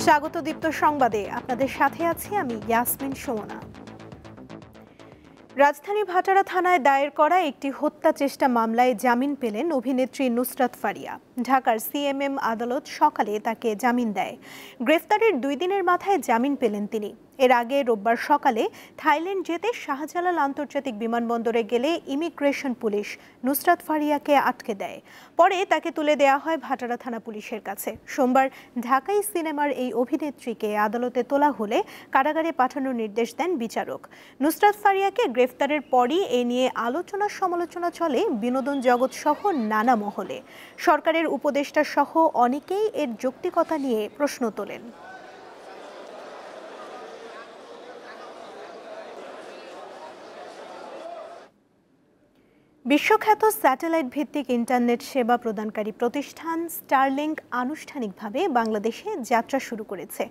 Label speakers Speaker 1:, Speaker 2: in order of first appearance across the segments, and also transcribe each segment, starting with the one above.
Speaker 1: স্বাগত দীপ্ত সংবাদে আপনাদের সাথে আছি আমি ইয়াসমিন সুমনা। রাজধানী ভাটারা থানায় দায়ের করা একটি হত্যা চেষ্টা মামলায় জামিন পেলেন অভিনেত্রী নুসরাত ফারিয়া। ঢাকার সিএমএম আদালত সকালে তাকে জামিন দেয়। গ্রেফতারের 2 দিনের মাথায় জামিন পেলেন তিনি। এর আগে রোববার সকালে থাইল্যান্ড যেতে শাহজালাল আন্তর্জাতিক বিমানবন্দরে গেলে ইমিগ্রেশন পুলিশ নুসরাত ফারিয়াকে আটকে দেয়। পরে তাকে তুলে দেওয়া হয় ভাটারা থানা পুলিশের কাছে। সোমবার ঢাকাই সিনেমার এই অভিনেত্রীকে আদালতে তোলা হলে কারাগারে পাঠানোর নির্দেশ দেন বিচারক। নুসরাত ফারিয়াকে গ্রেফতারের পরই এ নিয়ে আলোচনা সমালোচনা চলে বিনোদন জগৎ সহ নানা মহলে। সরকারের উপদেষ্টা সহ অনেকেই এর যৌক্তিকতা নিয়ে প্রশ্ন তোলেন। বিশ্বখ্যাত স্যাটেলাইট ভিত্তিক ইন্টারনেট সেবা প্রদানকারী প্রতিষ্ঠান স্টারলিংক আনুষ্ঠানিকভাবে বাংলাদেশে যাত্রা শুরু করেছে।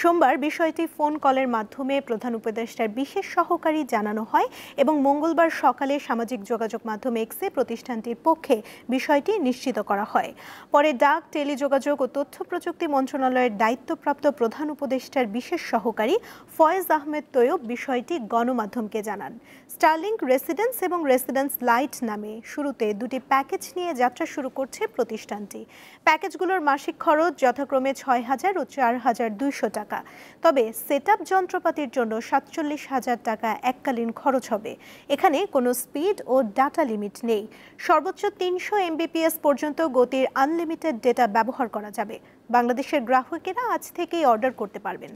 Speaker 1: সোমবার বিষয়টি ফোন কলের মাধ্যমে প্রধান উপদেষ্টার বিশেষ সহকারী জানানো হয় এবং মঙ্গলবার সকালে সামাজিক যোগাযোগ মাধ্যম এক্সে প্রতিষ্ঠানটির পক্ষে বিষয়টি নিশ্চিত করা হয়। পরে ডাক, টেলিযোগাযোগ ও তথ্য প্রযুক্তি মন্ত্রণালয়ের দায়িত্বপ্রাপ্ত প্রধান উপদেষ্টার বিশেষ সহকারী ফয়েজ আহমেদ তৈয়ব বিষয়টি গণমাধ্যমকে জানান। স্টারলিংক রেসিডেন্স এবং রেসিডেন্স লাইট নামে শুরুতে 2টি প্যাকেজ নিয়ে যাত্রা শুরু করছে প্রতিষ্ঠানটি। প্যাকেজগুলোর মাসিক খরচ যথাক্রমে 6,000 ও 4,200 টাকা। তবে সেটআপ যন্ত্রপাতির জন্য 47,000 টাকা এককালীন খরচ হবে। এখানে কোনো স্পিড ও ডাটা লিমিট নেই। সর্বোচ্চ 300 MBPS পর্যন্ত গতির আনলিমিটেড ডেটা ব্যবহার করা যাবে। বাংলাদেশের গ্রাহকেরা আজ থেকেই অর্ডার করতে পারবেন।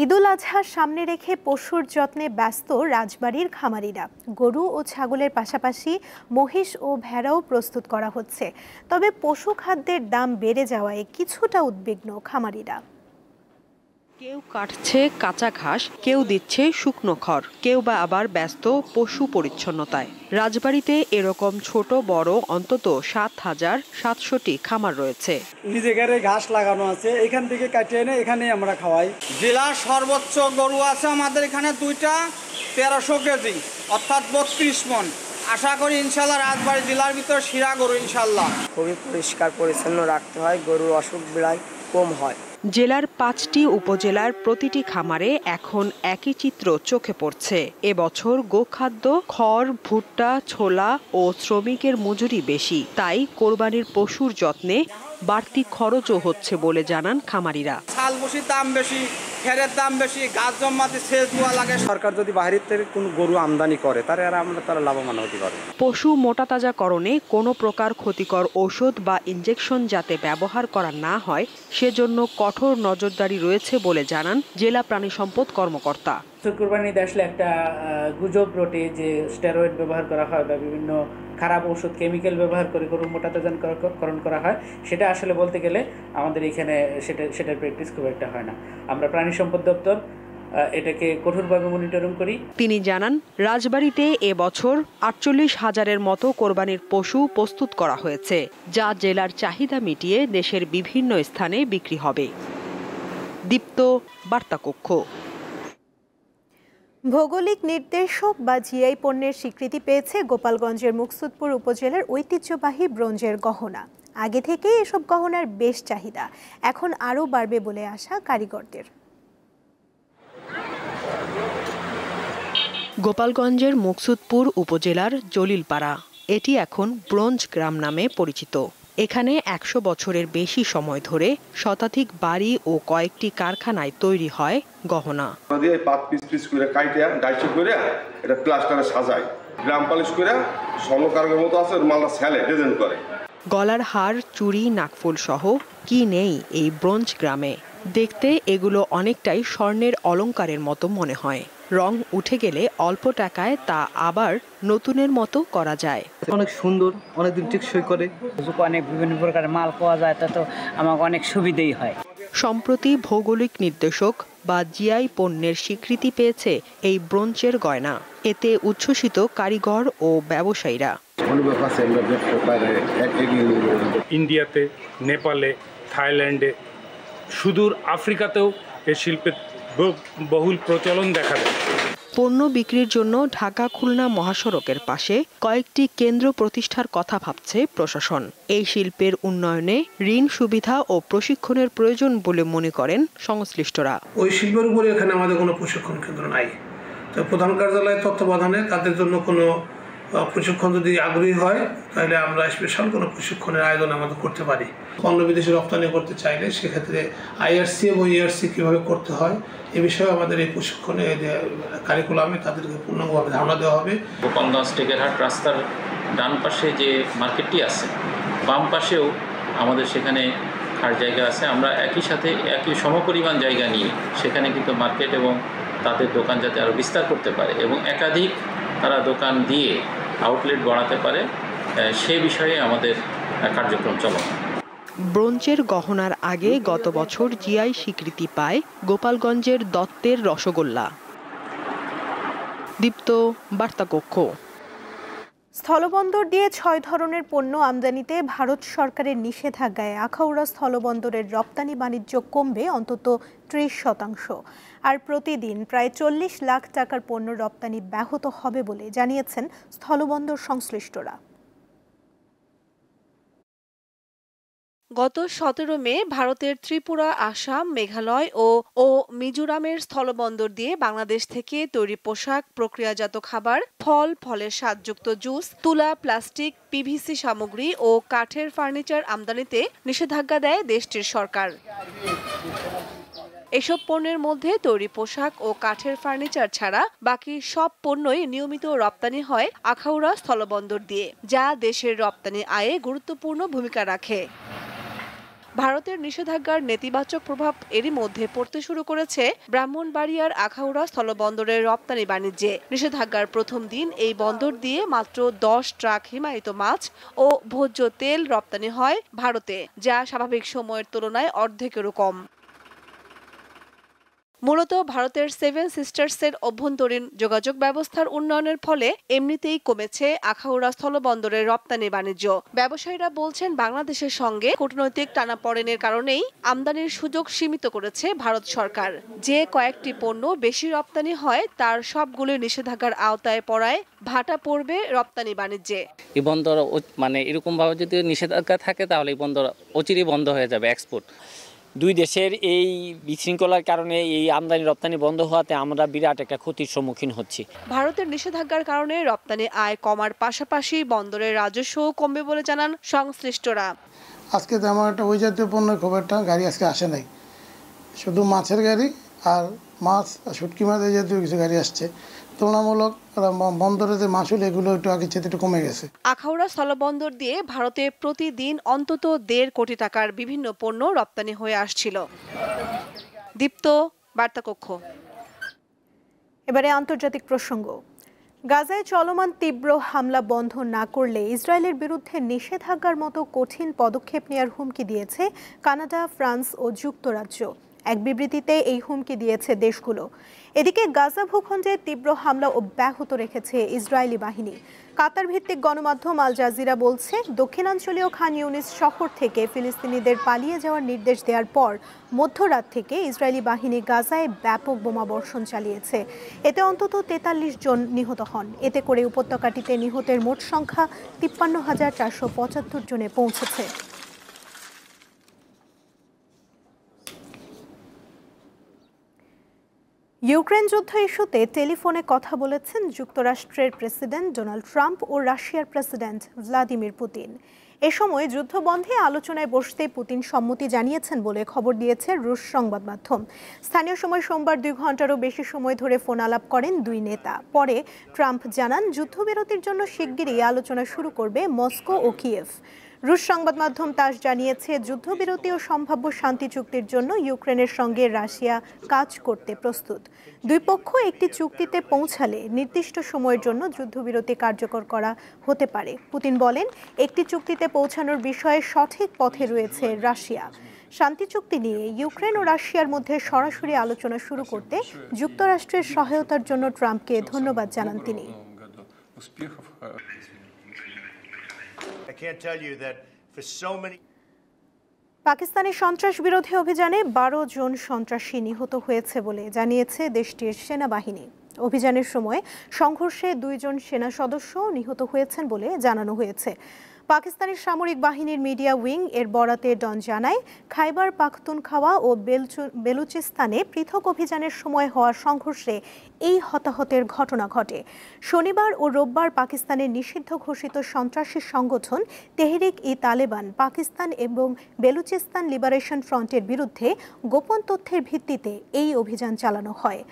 Speaker 1: ঈদুল আজহার সামনে রেখে পশুর যত্নে ব্যস্ত রাজবাড়ীর খামারিরা। গরু ও ছাগলের পাশাপাশি মহিষ ও ভেড়াও প্রস্তুত করা হচ্ছে। তবে পশু খাদ্যের দাম বেড়ে যাওয়ায় কিছুটা উদ্বিগ্ন খামারিরা।
Speaker 2: কেউ কাটছে কাঁচা ঘাস, কেউ দিচ্ছে শুকনো খড়, কেউ বা আবার ব্যস্ত পশু পরিচ্ছন্নতায়। রাজবাড়ীতে এরকম ছোট বড় অন্তত 7,700টি খামার রয়েছে।
Speaker 3: নিজে ঘরে ঘাস লাগানো আছে, এখান থেকে কাটিয়ে এনে এখানে আমরা খাওয়াই।
Speaker 4: জেলার সর্বোচ্চ গরু আছে আমাদের এখানে 2টা 1300 কেজি, অর্থাৎ 32 মণ। আশা করি ইনশাল্লাহ রাজবাড়ী জেলার ভিতরে সেরা গরু ইনশাল্লাহ।
Speaker 5: খুবই পরিষ্কার পরিচ্ছন্ন রাখতে হয়, গরুর অসুখ বিড়াই কম হয়।
Speaker 2: জেলার 5টি উপজেলার প্রতিটি খামারে এখন একই চিত্র চোখে পড়ছে। এবছর গোখাদ্য, খড়, ভুট্টা, ছোলা ও শ্রমিকের মজুরি বেশি। তাই কোরবানির পশুর যত্নে বাড়তি খরচও হচ্ছে বলে জানান খামারিরা।
Speaker 4: ছাল বসির দাম বেশি, খেরের দাম বেশি, গাছ জমাতে সেচ দেওয়া লাগে।
Speaker 3: সরকার যদি বাইরের থেকে কোনো গরু আমদানি করে তারা লাভবান হতে পারে।
Speaker 2: পশু মোটাতাজাকরণে কোনো প্রকার ক্ষতিকর ঔষধ বা ইনজেকশন যাতে ব্যবহার করা না হয় সেজন্য কঠোর নজরদারি রয়েছে বলে জানান জেলা প্রাণী সম্পদ কর্মকর্তা।
Speaker 6: কোরবানিতে আসলে একটা গুজব রটে যে স্টেরয়েড ব্যবহার করা হয় বা বিভিন্ন খারাপ ওষুধ কেমিক্যাল ব্যবহার করে গরু মোটাতাজাকরণ করা হয়। সেটা আসলে বলতে গেলে আমাদের এখানে সেটার প্র্যাকটিস খুব একটা হয় না। আমরা প্রাণী সম্পদ দপ্তর এটাকে কঠোরভাবে মনিটরিং করি।
Speaker 2: তিনি জানান রাজবাড়ীতে এবছর 48,000-এর মতো কোরবানির পশু প্রস্তুত করা হয়েছে, যা জেলার চাহিদা মিটিয়ে দেশের বিভিন্ন স্থানে বিক্রি হবে। দীপ্ত বার্তাকক্ষ।
Speaker 1: ভৌগোলিক নির্দেশক বা জিআই পণ্যের স্বীকৃতি পেয়েছে গোপালগঞ্জের মুকসুদপুর উপজেলার ঐতিহ্যবাহী ব্রোঞ্জের গহনা। আগে থেকেই এসব গহনার বেশ চাহিদা, এখন আরও বাড়বে বলে আশা কারিগরদের।
Speaker 2: গোপালগঞ্জের মুকসুদপুর উপজেলার জলিলপাড়া, এটি এখন ব্রোঞ্জ গ্রাম নামে পরিচিত। এখানে 100 বছরের বেশি সময় ধরে শতাধিক বাড়ি ও কয়েকটি কারখানায় তৈরি হয় গহনা।
Speaker 7: পিস করে কাইটা ডাইসে করে এটা প্লাস্টারে সাজায়, গ্রাম পালিশ করে স্বর্ণকারের মতো আছে, মালটা সেলে ডিজাইন করে।
Speaker 2: গলার হার, চুড়ি, নাকফুল সহ কি নেই এই ব্রোঞ্জ গ্রামে। দেখতে এগুলো অনেকটাই স্বর্ণের অলংকারের মতো মনে হয়। রং উঠে গেলে অল্প টাকায় তা আবার নতুনের মতো করা যায়।
Speaker 8: অনেক সুন্দর, অনেকদিন টেকসই করে।
Speaker 6: অনেক বিভিন্ন প্রকারের মাল পাওয়া যায়, তা তো আমাকে অনেক সুবিধাই হয়।
Speaker 2: সম্প্রতি ভৌগোলিক নির্দেশক বা জিআই পণ্যের স্বীকৃতি পেয়েছে এই ব্রোঞ্জের গয়না। এতে উচ্ছ্বসিত কারিগর ও ব্যবসায়ীরা।
Speaker 9: ইন্ডিয়াতে, নেপালে, থাইল্যান্ডে, সুদূর আফ্রিকাতেও এই শিল্পের বহুল প্রচলন দেখা যায়।
Speaker 2: পণ্য বিক্রির জন্য ঢাকা খুলনা মহাসড়কের পাশে কয়েকটি কেন্দ্র প্রতিষ্ঠার কথা ভাবছে প্রশাসন। এই শিল্পের উন্নয়নে ঋণ সুবিধা ও প্রশিক্ষণের প্রয়োজন বলে মনে করেন সংশ্লিষ্টরা।
Speaker 10: ওই শিল্পের উপরে এখানে আমাদের কোনো প্রশিক্ষণ কেন্দ্র নাই। তো প্রধান কার্যালয়ের তত্ত্বাবধানে তাদের জন্য কোনো প্রশিক্ষণ যদি আগ্রহী হয় তাহলে আমরা স্পেশাল কোনো প্রশিক্ষণের আয়োজন আমাদের করতে পারি। পণ্য বিদেশে রপ্তানি করতে চাইলে সেক্ষেত্রে IRC এবং ERC কীভাবে করতে হয় এ বিষয়ে আমাদের এই প্রশিক্ষণে কারিকুলামে তাদেরকে পূর্ণাঙ্গভাবে ধারণা দেওয়া হবে।
Speaker 11: গোপালগঞ্জ টেকেরহাট রাস্তার ডান পাশে যে মার্কেটটি আছে, বাম পাশেও আমাদের সেখানে খাট জায়গা আছে। আমরা একই সাথে একই সমপরিমাণ জায়গা নিয়ে সেখানে কিন্তু মার্কেট এবং তাদের দোকান যাতে আরও বিস্তার করতে পারে এবং একাধিক তারা দোকান দিয়ে আউটলেট বাড়াতে পারে সে বিষয়ে আমাদের কার্যক্রম চলমান।
Speaker 2: ব্রোঞ্জের গহনার আগে গত বছর জিআই স্বীকৃতি পায় গোপালগঞ্জের দত্তের রসগোল্লা। দীপ্ত, বার্তাকক্ষ।
Speaker 1: স্থলবন্দর দিয়ে ৬ ধরনের পণ্য আমদানিতে ভারত সরকারের নিষেধাজ্ঞায় আখাউড়া স্থলবন্দরের রপ্তানি বাণিজ্য কমবে অন্তত ৩০%। আর প্রতিদিন প্রায় ৪০ লাখ টাকার পণ্য রপ্তানি ব্যাহত হবে বলে জানিয়েছেন স্থলবন্দর সংশ্লিষ্টরা।
Speaker 12: গত ১৭ মে ভারতের ত্রিপুরা, আসাম, মেঘালয় ও মিজোরামের স্থলবন্দর দিয়ে বাংলাদেশ থেকে তৈরি পোশাক, প্রক্রিয়াজাত খাবার, ফল, ফলের স্বাদযুক্ত জুস, তুলা, প্লাস্টিক, PVC সামগ্রী ও কাঠের ফার্নিচার আমদানিতে নিষেধাজ্ঞা দেয় দেশটির সরকার। এসব পণ্যের মধ্যে তৈরি পোশাক ও কাঠের ফার্নিচার ছাড়া বাকি সব পণ্যই নিয়মিত রপ্তানি হয় আখাউড়া স্থলবন্দর দিয়ে, যা দেশের রপ্তানি আয়ে গুরুত্বপূর্ণ ভূমিকা রাখে। ভারতের নিষেধাজ্ঞার নেতিবাচক প্রভাব এরই মধ্যে পড়তে শুরু করেছে ব্রাহ্মণবাড়িয়ার আখাউড়া স্থলবন্দরের রপ্তানি বাণিজ্যে। নিষেধাজ্ঞার প্রথম দিন এই বন্দর দিয়ে মাত্র 10 ট্রাক হিমায়িত মাছ ও ভোজ্য তেল রপ্তানি হয় ভারতে, যা স্বাভাবিক সময়ের তুলনায় অর্ধেকেরও কম। মূলত ভারতের 7 সিস্টার্সের অভ্যন্তরীণ যোগাযোগ ব্যবস্থার উন্নয়নের ফলে এমনিতেই কমেছে আখাউড়া স্থলবন্দরের রপ্তানি বাণিজ্য। ব্যবসায়ীরা বলছেন, বাংলাদেশের সঙ্গে কূটনৈতিক টানাপোড়েনের কারণেই আমদানির সুযোগ সীমিত করেছে ভারত সরকার। যে কয়েকটি পণ্য বেশি রপ্তানি হয় তার সবগুলো নিষেধাজ্ঞার আওতায় পড়ায় ভাটা পড়বে রপ্তানি বাণিজ্যে।
Speaker 13: এই বন্দর মানে এরকমভাবে যদি নিষেধাজ্ঞা থাকে তাহলে এই বন্দর অচিরেই বন্ধ হয়ে যাবে এক্সপোর্ট। দুই দেশের এই বিশৃঙ্খলার কারণে এই আমদানি রপ্তানি বন্ধ হওয়াতে আমরা বিরাট একটা ক্ষতির সম্মুখীন হচ্ছি।
Speaker 12: ভারতের নিষেধাজ্ঞার কারণে রপ্তানি আয় কমার পাশাপাশি বন্দরের রাজস্বও কমবে বলে জানান সংশ্লিষ্টরা।
Speaker 10: আজকে তেমন একটা ওই জাতীয় পণ্যের খুব একটা গাড়ি আজকে আসে নাই, শুধু মাছের গাড়ি আর মাছ, শুটকি মাছ এই জাতীয় কিছু গাড়ি আসছে। তুলনামূলক বন্দরের যে মাসুল এগুলো একটু আগের চেয়ে একটু কমে গেছে।
Speaker 12: আখাউড়া স্থলবন্দর দিয়ে ভারতে প্রতিদিন অন্তত 1.5 কোটি টাকার বিভিন্ন পণ্য রপ্তানি হয়ে আসছিল। দীপ্ত, বার্তাকক্ষ।
Speaker 1: এবারে আন্তর্জাতিক প্রসঙ্গ। গাজায় চলমান তীব্র হামলা বন্ধ না করলে ইসরায়েলের বিরুদ্ধে নিষেধাজ্ঞার মতো কঠিন পদক্ষেপ নেওয়ার হুমকি দিয়েছে কানাডা, ফ্রান্স ও যুক্তরাজ্য। এক বিবৃতিতে এই হুমকি দিয়েছে দেশগুলো। এদিকে গাজা ভূখণ্ডে তীব্র হামলা অব্যাহত রেখেছে ইসরায়েলি বাহিনী। কাতার ভিত্তিক গণমাধ্যম আল জাজিরা বলছে, দক্ষিণাঞ্চলীয় খান ইউনিস শহর থেকে ফিলিস্তিনিদের পালিয়ে যাওয়ার নির্দেশ দেওয়ার পর মধ্যরাত থেকে ইসরায়েলি বাহিনী গাজায় ব্যাপক বোমাবর্ষণ চালিয়েছে। এতে অন্তত 43 জন নিহত হন। এতে করে উপত্যকাটিতে নিহতের মোট সংখ্যা 53,475 জনে পৌঁছেছে। ইউক্রেন যুদ্ধ ইস্যুতে টেলিফোনে কথা বলেছেন যুক্তরাষ্ট্রের প্রেসিডেন্ট ডোনাল্ড ট্রাম্প ও রাশিয়ার প্রেসিডেন্ট ভ্লাদিমির পুতিন। এ সময় যুদ্ধ বন্ধে আলোচনায় বসতে পুতিন সম্মতি জানিয়েছেন বলে খবর দিয়েছে রুশ সংবাদ মাধ্যম। স্থানীয় সময় সোমবার 2 ঘন্টারও বেশি সময় ধরে ফোন আলাপ করেন দুই নেতা। পরে ট্রাম্প জানান, যুদ্ধবিরতির জন্য শিগগিরই আলোচনা শুরু করবে মস্কো ও কিয়েভ। রুশ সংবাদ মাধ্যম তাস জানিয়েছে, যুদ্ধবিরতি ও সম্ভাব্য শান্তি চুক্তির জন্য ইউক্রেনের সঙ্গে রাশিয়া কাজ করতে প্রস্তুত। দুই পক্ষ একটি চুক্তিতে পৌঁছালে নির্দিষ্ট সময়ের জন্য যুদ্ধবিরতি কার্যকর করা হতে পারে। পুতিন বলেন, একটি চুক্তিতে পৌঁছানোর বিষয়ে সঠিক পথে রয়েছে রাশিয়া। শান্তি চুক্তি নিয়ে ইউক্রেন ও রাশিয়ার মধ্যে সরাসরি আলোচনা শুরু করতে যুক্তরাষ্ট্রের সহায়তার জন্য ট্রাম্পকে ধন্যবাদ জানান তিনি। পাকিস্তানের সন্ত্রাস বিরোধী অভিযানে 12 জন সন্ত্রাসী নিহত হয়েছে বলে জানিয়েছে দেশটির সেনাবাহিনী। অভিযানের সময় সংঘর্ষে 2 জন সেনা সদস্য নিহত হয়েছেন বলে জানানো হয়েছে। পাকিস্তানের সামরিক বাহিনীর মিডিয়া উইং এর বরাতে ডন জানায়, খাইবার পাখতুনখাওয়া ও বেলুচিস্তানে পৃথক অভিযানের সময় হওয়া সংঘর্ষে এই হতাহতের ঘটনা ঘটে। শনিবার ও রোববার পাকিস্তানের নিষিদ্ধ ঘোষিত সন্ত্রাসী সংগঠন তেহরিক-ই-তালেবান পাকিস্তান এবং বেলুচিস্তান লিবারেশন ফ্রন্টের বিরুদ্ধে গোপন তথ্যের ভিত্তিতে এই অভিযান চালানো হয়।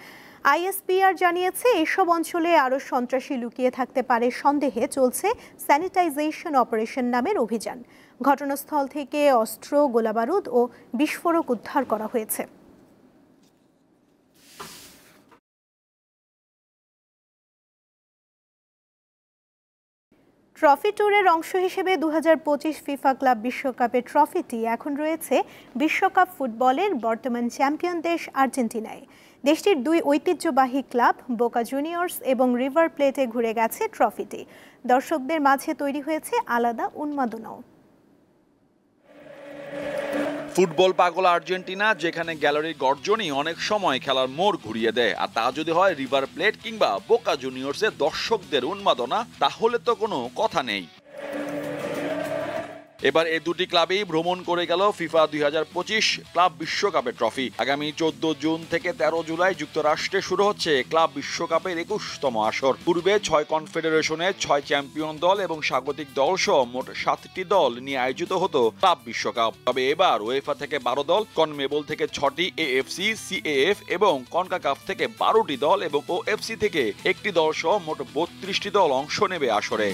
Speaker 1: আইএসপিআর জানিয়েছে, এসব অঞ্চলে আরও সন্ত্রাসী লুকিয়ে থাকতে পারে সন্দেহে চলছে স্যানিটাইজেশন অপারেশন নামের অভিযান। ঘটনাস্থল থেকে অস্ত্র, গোলাবারুদ ও বিস্ফোরক উদ্ধার করা হয়েছে। ট্রফি ট্যুরের অংশ হিসেবে 2025 ফিফা ক্লাব বিশ্বকাপের ট্রফিটি এখন রয়েছে বিশ্বকাপ ফুটবলের বর্তমান চ্যাম্পিয়ন দেশ আর্জেন্টিনায়। দেশটির 2 ঐতিহ্যবাহী ক্লাব বোকা জুনিয়র্স এবং রিভার প্লেটে ঘুরে গেছে ট্রফিটি। দর্শকদের মাঝে তৈরি হয়েছে আলাদা উন্মাদনাও।
Speaker 14: ফুটবল পাগল আর্জেন্টিনা, যেখানে গ্যালারির গর্জনই অনেক সময় খেলার মোড় ঘুরিয়ে দেয়, আর তা যদি হয় রিভার প্লেট কিংবা বোকা জুনিয়র্সের দর্শকদের উন্মাদনা, তাহলে তো কোনো কথা নেই। এবার এই দুটি ক্লাবেই ভ্রমণ করে গেল ফিফা 2025 ক্লাব বিশ্বকাপের ট্রফি। আগামী 14 জুন থেকে 13 জুলাই যুক্তরাষ্ট্রে শুরু হচ্ছে ক্লাব বিশ্বকাপের 21তম আসর। পূর্বে 6 কনফেডারেশনের 6 চ্যাম্পিয়ন দল এবং স্বাগতিক দল সহ মোট 7টি দল নিয়ে আয়োজিত হতো ক্লাব বিশ্বকাপ। তবে এবার ওয়েফা থেকে 12 দল, কনমেবল থেকে 6টি, এএফসি, সিএএফ এবং কনকাকাফ থেকে 12টি দল এবং ওএফসি থেকে 1টি দল সহ মোট 32টি দল অংশ নেবে আসরে।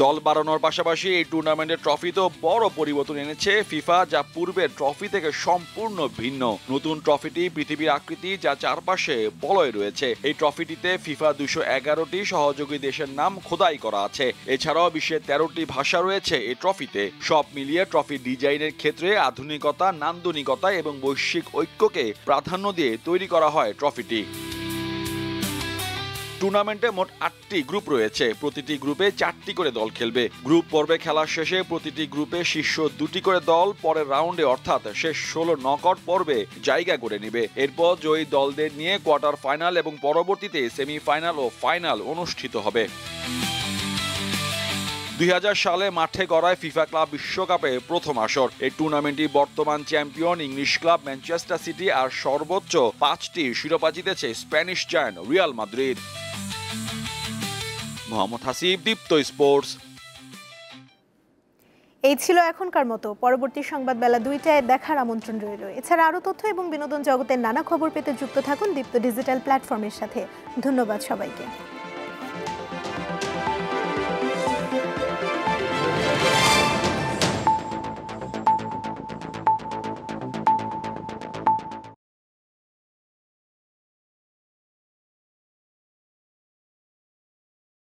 Speaker 14: দল বাড়ানোর পাশাপাশি এই টুর্নামেন্টের ট্রফিতেও বড় পরিবর্তন এনেছে ফিফা, যা পূর্বের ট্রফি থেকে সম্পূর্ণ ভিন্ন। নতুন ট্রফিটি পৃথিবীর আকৃতি, যা চারপাশে বলয় রয়েছে। এই ট্রফিটিতে ফিফা 211টি সহযোগী দেশের নাম খোদাই করা আছে। এছাড়াও বিশ্বের 13টি ভাষা রয়েছে এই ট্রফিতে। সব মিলিয়ে ট্রফি ডিজাইনের ক্ষেত্রে আধুনিকতা, নান্দনিকতা এবং বৈশ্বিক ঐক্যকে প্রাধান্য দিয়ে তৈরি করা হয় ট্রফিটি। টুর্নামেন্টে মোট 8টি গ্রুপ রয়েছে। প্রতিটি গ্রুপে 4টি করে দল খেলবে। গ্রুপ পর্বে খেলার শেষে প্রতিটি গ্রুপে শীর্ষ 2টি করে দল পরের রাউন্ডে অর্থাৎ শেষ 16 নকআউট পর্বে জায়গা করে নেবে। এরপর জয়ী দলদের নিয়ে কোয়ার্টার ফাইনাল এবং পরবর্তীতে সেমিফাইনাল ও ফাইনাল অনুষ্ঠিত হবে। 2000 সালে মাঠে গড়ায় ফিফা ক্লাব বিশ্বকাপে প্রথম আসর। এই টুর্নামেন্টটি বর্তমান champion English club Manchester City আর সর্বোচ্চ 5টি শিরোপা জিতেছে Spanish giant Real Madrid. Mohammad Hasib, Deepto sports.
Speaker 1: এই ছিল এখনকার মতো। পরবর্তী সংবাদ বেলা 2টায় দেখার আমন্ত্রণ রইল। এছাড়া আরও তথ্য এবং বিনোদন জগতের নানা খবর পেতে যুক্ত থাকুন দীপ্ত ডিজিটাল প্ল্যাটফর্মের সাথে। ধন্যবাদ সবাইকে।